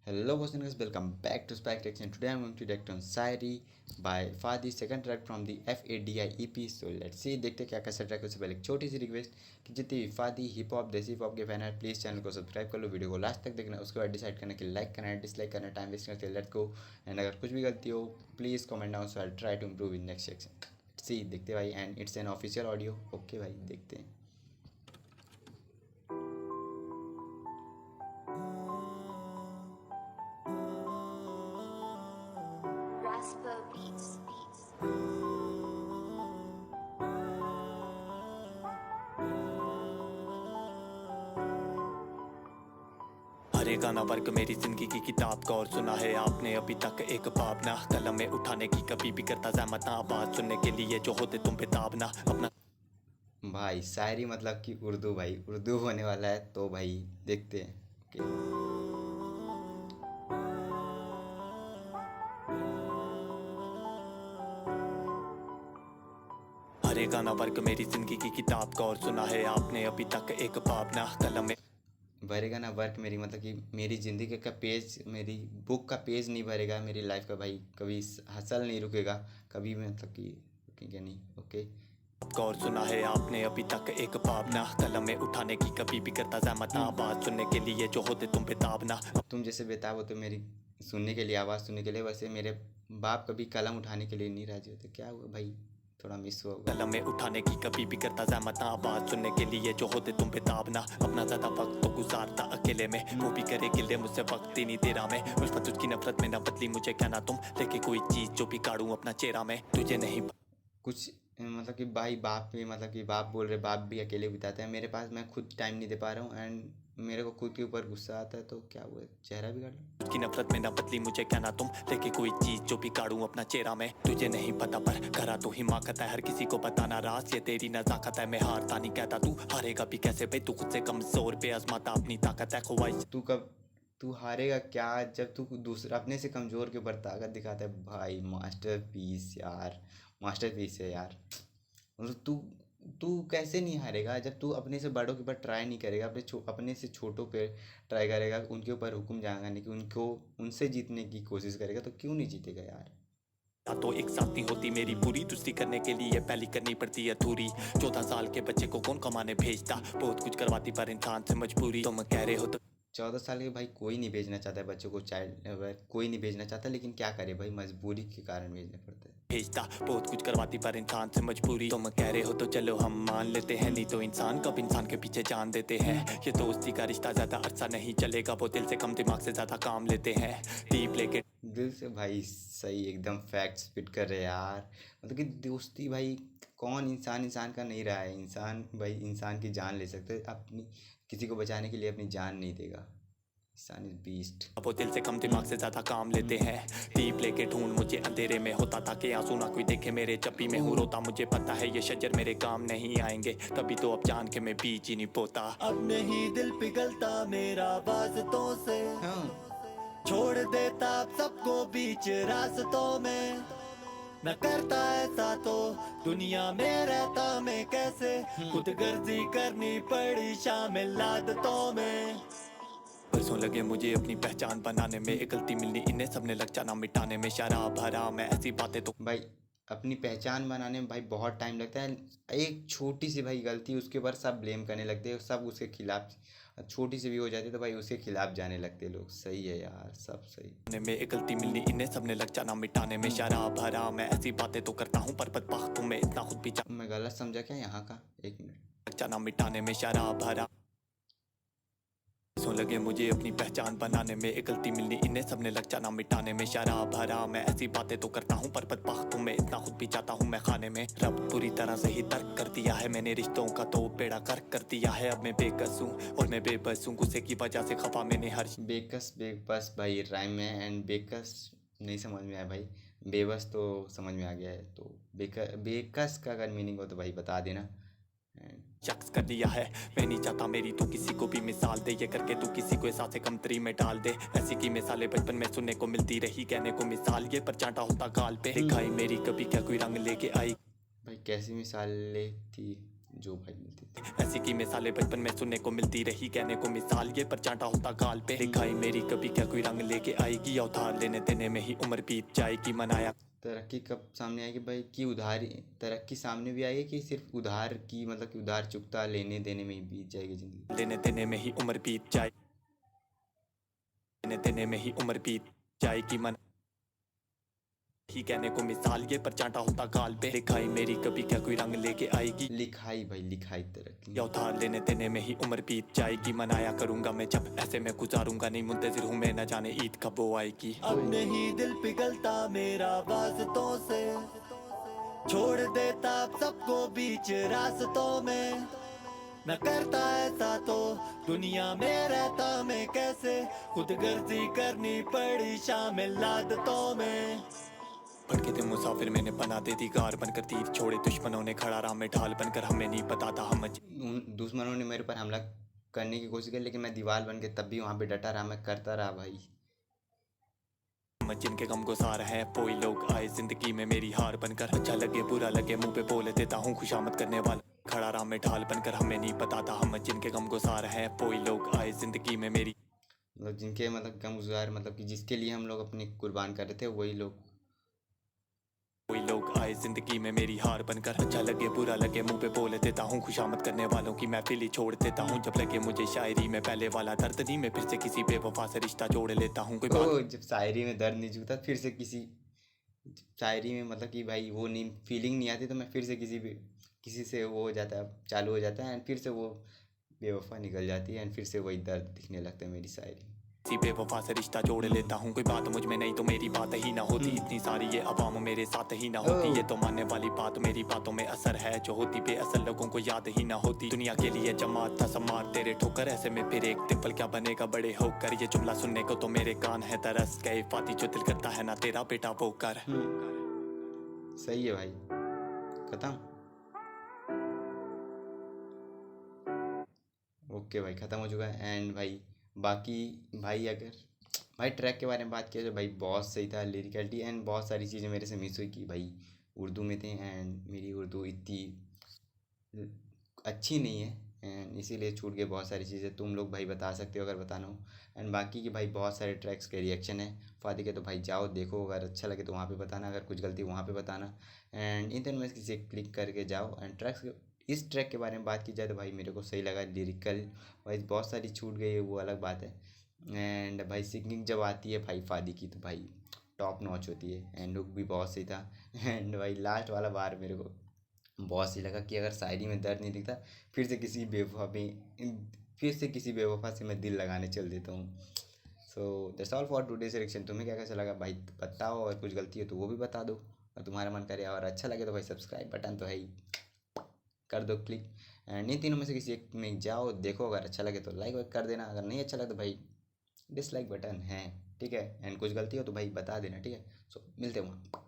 Hello, listeners. Welcome back to Spike Reaction. Today I'm going to react on Sairi by Fadi, second track from the FADI EP. So let's see. देखते क्या कैसा track है। उससे पहले एक छोटी सी request कि जितनी भी फादी हिप हॉप देसी हिप हॉप के फैन है प्लीज़ चैनल को सब्सक्राइब कर लो, वीडियो को लास्ट तक देखना, उसके बाद डिसाइड करना कि लाइक करना है डिसलाइक करना है, टाइम वेस्ट करना है, लेट्स गो। एंड अगर कुछ भी गलती हो please comment down so I try to improve in next section. See देखते भाई, and it's an official audio. Okay भाई देखते हैं। Rasper Beats. हरे गाना वर्क मेरी जिंदगी की किताब का और सुना है आपने अभी तक एक भावना कलम में उठाने की कभी भी करता जहमत ना आवाज सुनने के लिए जो होते तुम बेताब ना अपना भाई शायरी मतलब कि उर्दू, भाई उर्दू होने वाला है तो भाई देखते हैं। ओके हरे गाना वर्क मेरी जिंदगी की किताब का और सुना है आपने अभी तक एक भावना कलम में भरेगा ना वर्क मेरी मतलब कि मेरी ज़िंदगी का पेज, मेरी बुक का पेज नहीं भरेगा मेरी लाइफ का भाई, कभी हसल नहीं रुकेगा कभी, मतलब कि रुकेगा नहीं। ओके का और सुना है आपने अभी तक एक भावना कलम में उठाने की कभी भी करता जहमत ना आवाज सुनने के लिए जो होते तुम बेताब ना तुम जैसे बेताब हो तो मेरी सुनने के लिए, आवाज़ सुनने के लिए, वैसे मेरे बाप कभी कलम उठाने के लिए नहीं राजी होते। क्या हुआ भाई, थोड़ा मिस हुआ होगा। कलम में उठाने की कभी भी करता जहमत ना आवाज सुनने के लिए जो होते तुम बेताब ना अपना ज्यादा वक्त तो गुजारता अकेले में वो भी करे गिले मुझसे वक्त ही नहीं दे रहा मैं मुझ पर तुझकी नफरत में ना बदली मुझे क्या ना तुम लेके कोई चीज जो भी काढ़ूं अपना चेहरा में तुझे नहीं कुछ मतलब कि भाई बाप भी, मतलब कि बाप बोल रहे, बाप भी अकेले बिताते हैं, मेरे पास मैं खुद टाइम नहीं दे पा रहा हूँ एंड मेरे को खुद के ऊपर गुस्सा आता है तो क्या हुआ, चेहरा बिगाड़ लो। की नफरत में ना बदली मुझे क्या ना तुम लेके कोई चीज जो भी काढ़ूं अपना चेहरा में तुझे नहीं पता पर करा तो हिमाकत है हर किसी को बताना राज ये तेरी नजाकत है मैं हारता नहीं कहता तू हारेगा भी कैसे भाई तू खुद से कमजोर पे आजमाता अपनी ताकत है ख्वाहिश तू हारेगा क्या जब तू दूसरा अपने से कमज़ोर के ऊपर ताकत दिखाता है। भाई मास्टरपीस यार, मास्टरपीस है यार। मतलब तू तू कैसे नहीं हारेगा जब तू अपने से बड़ों के ऊपर ट्राई नहीं करेगा, अपने से छोटों पे ट्राई करेगा, उनके ऊपर हुक्म जमाने की, उनको उनसे जीतने की कोशिश करेगा, तो क्यों नहीं जीतेगा यार। तो एक साथ नहीं होती मेरी पूरी दूसरी करने के लिए पहली करनी पड़ती है अधूरी 14 साल के बच्चे को कौन कमाने भेजता बहुत कुछ करवाती पर इंसान से मजबूरी तुम कह रहे हो तो 14 साल के भाई कोई नहीं भेजना चाहता है बच्चों को, चाइल्ड कोई नहीं भेजना चाहता, लेकिन क्या करे भाई, मजबूरी के कारण भेजना पड़ता है। भेजता बहुत कुछ करवाती पर इंसान से मजबूरी तुम कह रहे हो तो चलो हम मान लेते हैं नहीं तो इंसान कब इंसान के पीछे जान देते हैं ये दोस्ती का रिश्ता ज्यादा अरसा नहीं चलेगा वो दिल से कम दिमाग से ज्यादा काम लेते हैं डीप लेके दिल से भाई, सही एकदम फैक्ट्स फिट कर रहे यार। मतलब कि दोस्ती भाई, कौन इंसान इंसान का नहीं रहा है, इंसान भाई इंसान की जान ले सकते हैं, अपनी किसी को बचाने के लिए अपनी जान नहीं देगा। इंसान इज बीस्ट। वो दिल से कम दिमाग से ज्यादा काम लेते हैं डीप लेके ढूंढ मुझे अंधेरे में होता था कि आंसू ना कोई देखे मेरे जब भी मैं हूँ रोता मुझे पता है ये शजर मेरे काम नहीं आएंगे तभी तो अब जान के मैं बीज ही नहीं बोता अब नहीं दिल पिघलता मेरा वास्तों से हाँ छोड़ देता अब सबको बीच रास्तों में मैं करता ऐसा तो दुनिया में रहता मैं कैसे खुद गर्जी करनी पड़ी शामिल आदतों में बरसों लगे मुझे अपनी पहचान बनाने में एक गलती मिलनी इन्हें सबने लग जाना मिटाने में शराब हराम है ऐसी बातें तो भाई, अपनी पहचान बनाने में भाई बहुत टाइम लगता है। एक छोटी सी भाई गलती उसके ऊपर सब ब्लेम करने लगते हैं, सब उसके खिलाफ, छोटी सी भी हो जाती है तो भाई उसके खिलाफ जाने लगते हैं लोग। सही है यार, सब सही। में एक गलती मिलनी इन्हें सबने लग जाना मिटाने में शराब हराम है ऐसी बातें तो करता हूँ पर बदबख्त हूँ मैं इतना खुद भी मैं गलत समझा क्या यहाँ का, एक मिनट। लग जाना मिटाने में शराब हराम बरसों लगे मुझे अपनी पहचान बनाने में एक गलती मिलनी इन्हें सबने लग जाना मिटाने में शराब हराम है ऐसी बातें तो करता हूँ पर बदबख्त हूँ मैं इतना खुद भी चाहता हूँ मैं खाने में रब पूरी तरह से ही तर्क कर दिया है मैंने रिश्तों का तो बेड़ा गर्क कर दिया है अब मैं बेकस हूँ और मैं बेबस हूँ गुस्से की वजह से खफा मैंने हर बेकस बेबस भाई राइम में, एंड बेकस नहीं समझ में आया भाई, बेबस तो समझ में आ गया है। तो बेकस का अगर मीनिंग हो तो भाई बता देना। शख्स कर लिया है मैं नहीं चाहता मेरी तू किसी को भी मिसाल दे ये करके तू किसी को एहसास कमतरी में डाल दे ऐसी की मिसालें बचपन में सुनने को मिलती रही कहने को मिसाल ये पर चांटा होता गाल पे दिखाई मेरी कभी क्या कोई रंग लेके आई भाई कैसी मिसालें थी, जो भाई मिलती थी। ऐसी की मिसालें बचपन में सुनने को मिलती रही, कहने को मिसाल ये पर चांटा होता गाल पे। दिखाई मेरी कभी क्या कोई रंग लेके आएगी, या उधार लेने देने में ही उम्र बीत जाएगी। मनाया तरक्की कब सामने आएगी भाई कि उधारी, तरक्की सामने भी आएगी कि सिर्फ उधार की मतलब कि उधार चुकता लेने देने में ही बीत जाएगी ज़िंदगी। लेने देने में ही उम्र बीत जाए, लेने देने में ही उम्र बीत जाएगी। मन ही कहने को मिसाल ये पर चांटा होता गाल पे। दिखाई मेरी कभी क्या कोई रंग लेके आएगी, लिखाई भाई लिखाई तरक्की। या उधार लेने देने में ही उम्र बीत जाएगी। मनाया करूंगा मैं जब ऐसे में गुजारूंगा नहीं, मुंतजिर हूँ मैं न जाने ईद कब वो आएगी। अब नहीं दिल पिघलता मेरा वास्तों से, छोड़ देता सबको बीच रास्तों में। न करता ऐसा तो दुनिया में रहता मैं कैसे, खुद गर्जी करनी पड़ी शामिल आदतों में। भटके थे मुसाफिर मैंने बना दे दी गार बनकर, तीर छोड़े दुश्मनों ने खड़ा राह में ढाल बनकर। हमें नहीं पता था हम उन दुश्मनों ने मेरे पर हमला करने की कोशिश की, लेकिन मैं दीवार बन के तब भी वहाँ पे डटा रहा, मैं करता रहा भाई। जिनके गम गुजार है कोई लोग आए जिंदगी में मेरी हार बनकर। अच्छा लगे बुरा लगे मुंह पे बोल देता हूँ खुशामद करने वाला, खड़ा राह में ढाल बनकर। हमें नहीं पता था हम जिनके गम गुजार है कोई लोग आए जिंदगी में मेरी, मतलब जिनके मतलब गम गुजार मतलब कि जिसके लिए हम लोग अपनी कुर्बान कर रहे थे वही लोग, कोई लोग आए जिंदगी में मेरी हार बनकर। अच्छा लगे बुरा लगे मुंह पे बोल देता हूँ खुशामद करने वालों की महफिल ही छोड़ देता हूँ। जब लगे मुझे शायरी में पहले वाला दर्द नहीं, मैं फिर से किसी बेवफा से रिश्ता जोड़ लेता हूँ। कोई बात जब शायरी में दर्द नहीं चुकता फिर से किसी शायरी में मतलब कि भाई वो नहीं फीलिंग नहीं आती, तो मैं फिर से किसी से वो हो जाता है, चालू हो जाता है एंड फिर से वो बेवफा निकल जाती है एंड फिर से वही दर्द दिखने लगता है मेरी शायरी। किसी बेवफा से रिश्ता जोड़ लेता हूँ। कोई बात मुझ में नहीं तो मेरी बात ही ना होती, इतनी सारी ये अवाम मेरे साथ ही ना होती। ये तो मानने वाली बात मेरी बातों में असर है, जो होती बेअसल लोगों को याद ही ना होती। दुनिया के लिए जमात था समार तेरे ठोकर, ऐसे में फिर एक तिपल क्या बनेगा बड़े होकर। ये जुमला सुनने को तो मेरे कान है तरस गए, फाती जो दिल करता है ना तेरा बेटा वो कर। सही है भाई, खत्म। ओके भाई ख़त्म हो चुका है एंड भाई बाकी भाई अगर भाई ट्रैक के बारे में बात किया तो भाई बहुत सही था, लिरिकलिटी एंड बहुत सारी चीज़ें मेरे से मिस हुई कि भाई उर्दू में थे एंड मेरी उर्दू इतनी अच्छी नहीं है एंड इसीलिए छूट गए बहुत सारी चीज़ें। तुम लोग भाई बता सकते हो अगर बताना हो एंड बाकी की भाई बहुत सारे ट्रैक्स के रिएक्शन है फादी के, तो भाई जाओ देखो, अगर अच्छा लगे तो वहाँ पे बताना, अगर कुछ गलती वहाँ पे बताना एंड इन तीनों में से किसी क्लिक करके जाओ। एंड ट्रैक्स इस ट्रैक के बारे में बात की जाए तो भाई मेरे को सही लगा, लिरिकल भाई बहुत सारी छूट गई है वो अलग बात है एंड भाई सिंगिंग जब आती है भाई फादी की तो भाई टॉप नॉच होती है एंड लुक भी बहुत सही था एंड भाई लास्ट वाला बार मेरे को बहुत सही लगा कि अगर शायरी में दर्द नहीं दिखता फिर से किसी बेवफा से मैं दिल लगाने चल देता हूँ। So that's all for today selection. तुम्हें क्या कैसा लगा भाई बताओ, और कुछ गलती हो तो वो भी बता दो, और तुम्हारा मन करे और अच्छा लगे तो भाई सब्सक्राइब बटन तो है ही, कर दो क्लिक एंड इन तीनों में से किसी एक में जाओ देखो, अगर अच्छा लगे तो लाइक वाइक कर देना, अगर नहीं अच्छा लगे तो भाई डिसलाइक बटन है, ठीक है। एंड कुछ गलती हो तो भाई बता देना, ठीक है। सो मिलते हैं वहाँ।